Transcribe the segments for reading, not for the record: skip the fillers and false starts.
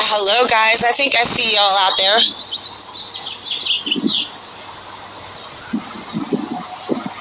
Hello, guys. I think I see y'all out there.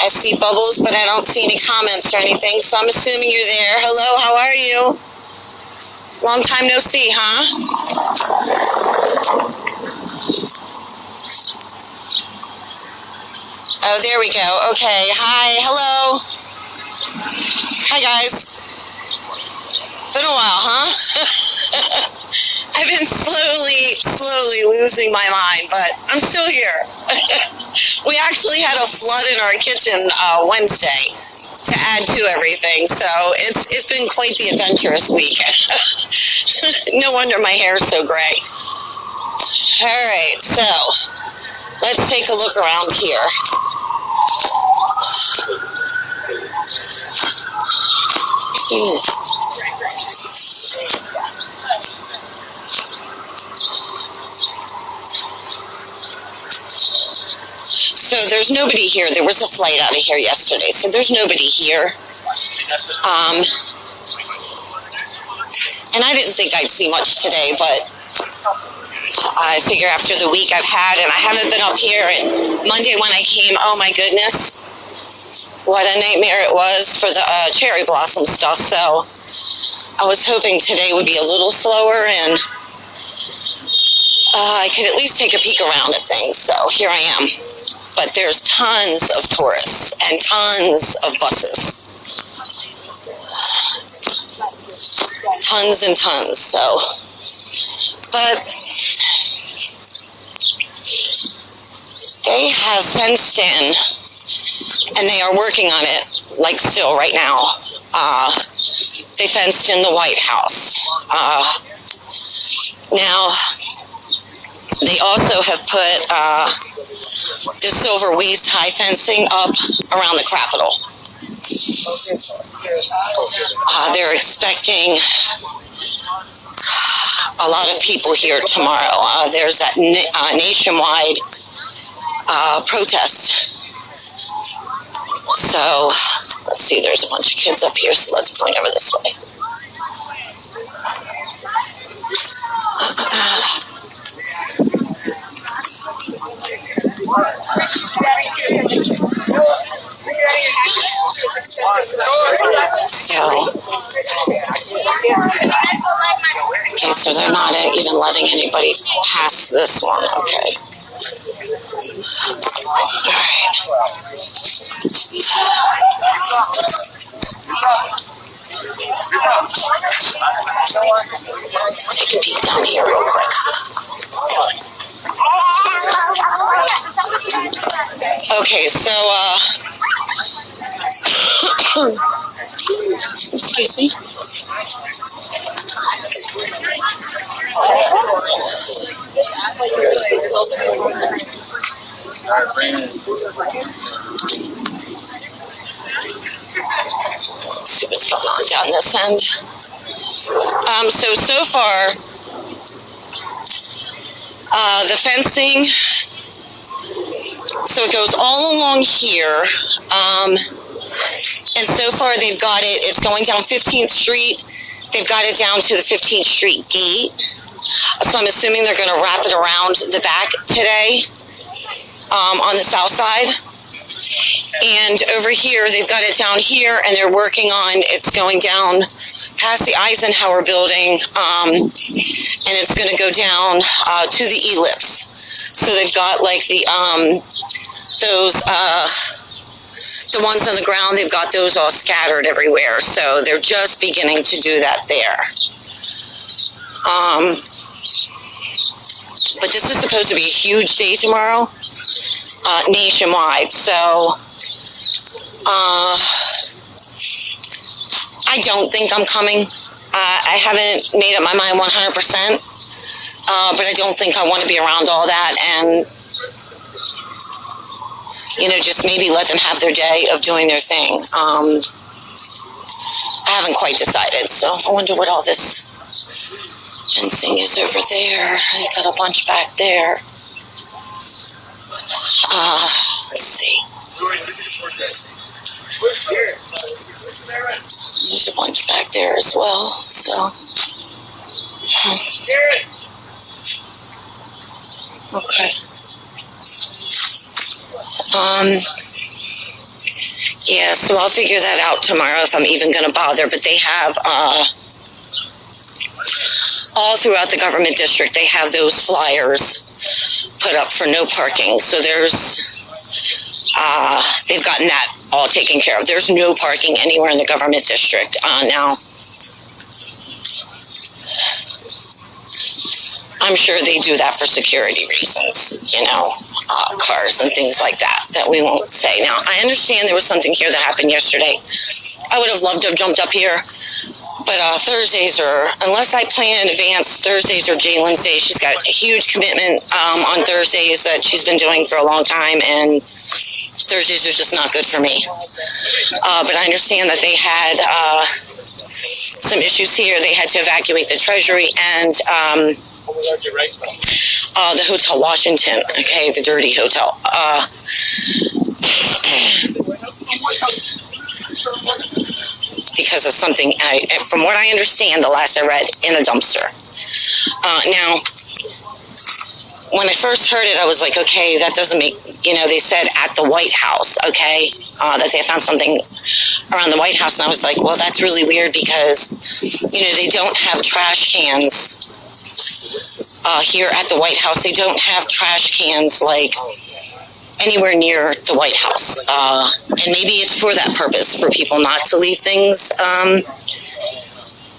I see bubbles, but I don't see any comments or anything, so I'm assuming you're there. Hello, how are you? Long time no see, huh? Oh, there we go. Okay. Hi. Hello. Hi, guys. Been a while, huh? I've been slowly losing my mind, but I'm still here. We actually had a flood in our kitchen Wednesday to add to everything, so it's been quite the adventurous week. No wonder my hair's so gray. All right, so let's take a look around here. So there's nobody here. There was a flight out of here yesterday, so there's nobody here. And I didn't think I'd see much today, but I figure after the week I've had, and I haven't been up here, and Monday when I came, oh my goodness, what a nightmare it was for the cherry blossom stuff. So I was hoping today would be a little slower, and I could at least take a peek around at things. So here I am. But there's tons of tourists and tons of buses. Tons and tons. So, but they have fenced in, and they are working on it, like still right now. They fenced in the White House. Now, they also have put the silver waist-high fencing up around the Capitol. They're expecting a lot of people here tomorrow. There's that nationwide protest. So, let's see, there's a bunch of kids up here, so let's point over this way. So they're not even letting anybody pass this one. Okay. All right. Take a peek down here real quick. Okay, so excuse me. Let's see what's going on down this end. So far, the fencing, so it goes all along here, and so far they've got it, it's going down 15th Street, they've got it down to the 15th Street gate, so I'm assuming they're going to wrap it around the back today, on the south side. And over here, they've got it down here, and they're working on, it's going down past the Eisenhower building, and it's going to go down to the ellipse. So they've got like the ones on the ground, they've got those all scattered everywhere. So they're just beginning to do that there. But this is supposed to be a huge day tomorrow, nationwide. So I don't think I'm coming. I haven't made up my mind 100%, but I don't think I want to be around all that, and just maybe let them have their day of doing their thing. I haven't quite decided, so I wonder what all this fencing is over there. I got a bunch back there. Let's see. There's a bunch back there as well, so. Okay. Yeah, so I'll figure that out tomorrow if I'm even going to bother, but they have, all throughout the government district, they have those flyers put up for no parking. So they've gotten that all taken care of. There's no parking anywhere in the government district now. I'm sure they do that for security reasons, cars and things like that we won't say. Now, I understand there was something here that happened yesterday. I would have loved to have jumped up here, but Thursdays unless I plan in advance, Thursdays are Jalen's day. She's got a huge commitment on Thursdays that she's been doing for a long time, and Thursdays are just not good for me. But I understand that they had some issues here. They had to evacuate the Treasury and the Hotel Washington, okay, the dirty hotel. Because of something, from what I understand, the last I read, in a dumpster. Now, when I first heard it, I was like, okay, that doesn't make, they said at the White House, okay, that they found something around the White House, and I was like, well, that's really weird because, they don't have trash cans here at the White House. They don't have trash cans, like, anywhere near the White House. And maybe it's for that purpose, for people not to leave things.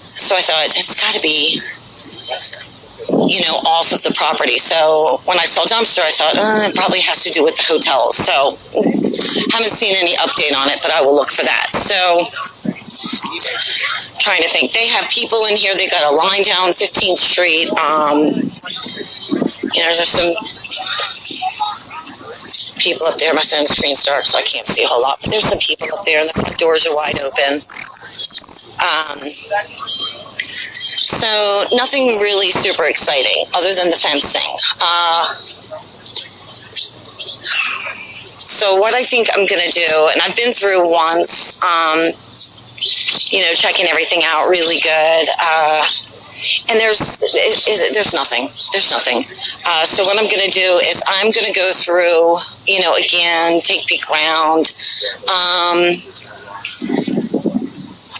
So I thought, it's got to be, off of the property. So when I saw dumpster, I thought, it probably has to do with the hotel. So haven't seen any update on it, but I will look for that. So trying to think. They have people in here. They got a line down 15th Street. There's some people up there. My phone's screen's dark, so I can't see a whole lot. But there's some people up there, and the front doors are wide open. So nothing really super exciting other than the fencing. So what I think I'm going to do, and I've been through once, checking everything out really good. And there's nothing. There's nothing. So what I'm going to do is I'm going to go through, again, take peek around.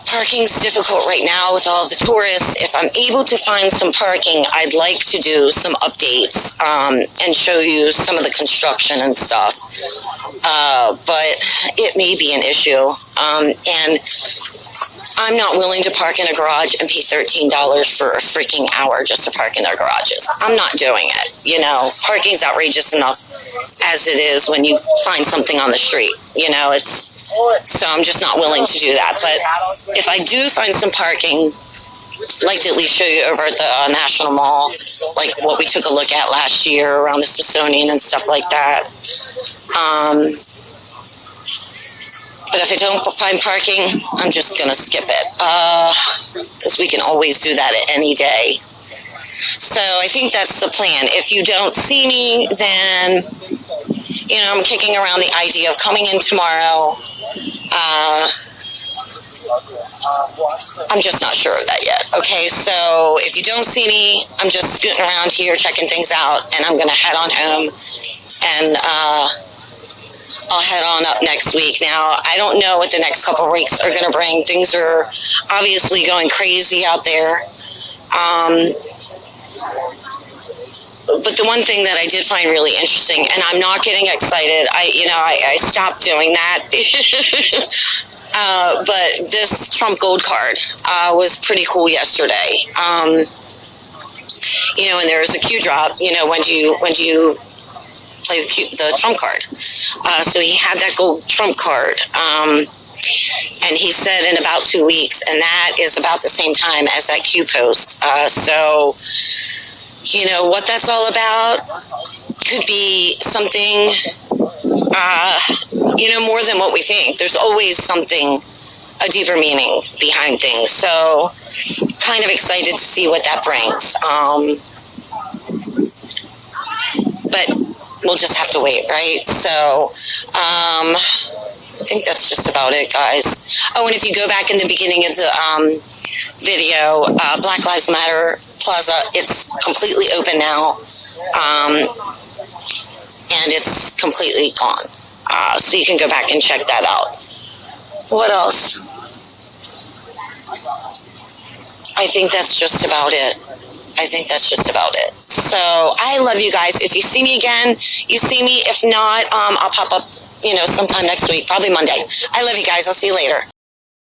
Parking's difficult right now with all of the tourists. If I'm able to find some parking, I'd like to do some updates and show you some of the construction and stuff. But it may be an issue. And I'm not willing to park in a garage and pay $13 for a freaking hour just to park in their garages. I'm not doing it. Parking's outrageous enough as it is when you find something on the street. So I'm just not willing to do that. But if I do find some parking, I'd like to at least show you over at the National Mall, like what we took a look at last year around the Smithsonian and stuff like that. But if I don't find parking, I'm just going to skip it, because we can always do that at any day. So I think that's the plan. If you don't see me, then, I'm kicking around the idea of coming in tomorrow. I'm just not sure of that yet. Okay, so if you don't see me, I'm just scooting around here, checking things out, and I'm going to head on home, and I'll head on up next week. Now, I don't know what the next couple of weeks are going to bring. Things are obviously going crazy out there. But the one thing that I did find really interesting, and I'm not getting excited, I stopped doing that. But this Trump Gold card was pretty cool yesterday. And there was a Q drop, when you play the Trump card. So he had that gold Trump card. And he said in about 2 weeks, and that is about the same time as that Q post. So, you know, what that's all about could be something, you know, more than what we think. There's always something, a deeper meaning behind things. So, kind of excited to see what that brings. But we'll just have to wait, right? So, I think that's just about it, guys. Oh, and if you go back in the beginning of the video, Black Lives Matter Plaza, it's completely open now, and it's completely gone. So you can go back and check that out. What else? I think that's just about it. So I love you guys. If you see me again, you see me. If not, I'll pop up, you know, sometime next week, probably Monday. I love you guys. I'll see you later.